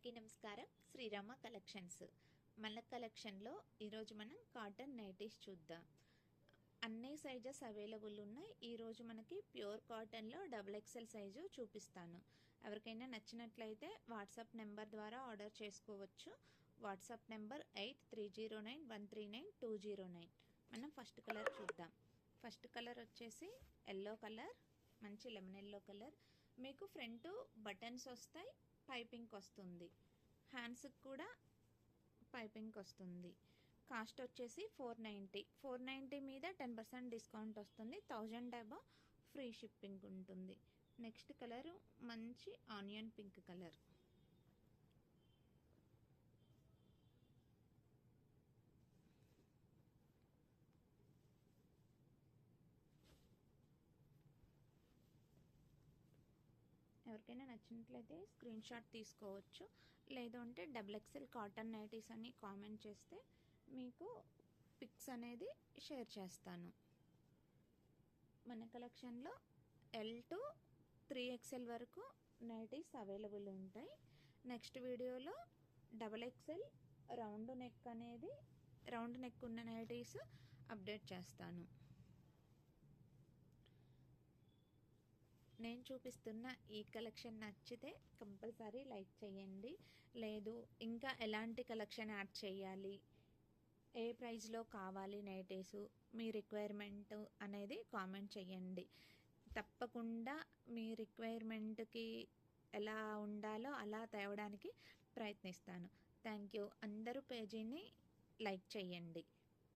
అందరికీ నమస్కారం. శ్రీరామ కలెక్షన్స్ మన కలెక్షన్లో ఈరోజు మనం కాటన్ నైటీస్ చూద్దాం. అన్ని సైజెస్ అవైలబుల్ ఉన్నాయి. ఈరోజు మనకి ప్యూర్ కాటన్లో XXL సైజు చూపిస్తాను. ఎవరికైనా నచ్చినట్లయితే వాట్సాప్ నెంబర్ ద్వారా ఆర్డర్ చేసుకోవచ్చు. WhatsApp number 8309139209. మనం ఫస్ట్ కలర్ చూద్దాం. ఫస్ట్ కలర్ వచ్చేసి ఎల్లో కలర్, మంచి లెమన్ ఎల్లో కలర్. మీకు ఫ్రంట్ బటన్స్ వస్తాయి, పైపింగ్ వస్తుంది, హ్యాండ్స్కి కూడా పైపింగ్ వస్తుంది. కాస్ట్ వచ్చేసి 490 మీద 10% డిస్కౌంట్ వస్తుంది. 1000 అబౌవ్ ఫ్రీ షిప్పింగ్ ఉంటుంది. నెక్స్ట్ కలర్ మంచి ఆనియన్ పింక్ కలర్. ఎవరికైనా నచ్చినట్లయితే స్క్రీన్ షాట్ తీసుకోవచ్చు. లేదు అంటే XXL కాటన్ నైటీస్ అని కామెంట్ చేస్తే మీకు పిక్స్ అనేది షేర్ చేస్తాను. మన కలెక్షన్లో L to 3XL వరకు నైటీస్ అవైలబుల్ ఉంటాయి. నెక్స్ట్ వీడియోలో XXL రౌండ్ నెక్ ఉన్న నైటీస్ అప్డేట్ చేస్తాను. నేను చూపిస్తున్న ఈ కలెక్షన్ నచ్చితే కంపల్సరీ లైక్ చేయండి. లేదు ఇంకా ఎలాంటి కలెక్షన్ యాడ్ చేయాలి, ఏ ప్రైస్లో కావాలి నైటీసు, మీ రిక్వైర్మెంట్ అనేది కామెంట్ చేయండి. తప్పకుండా మీ రిక్వైర్మెంట్కి ఎలా ఉండాలో అలా తేవడానికి ప్రయత్నిస్తాను. Thank you. అందరూ పేజీని లైక్ చేయండి.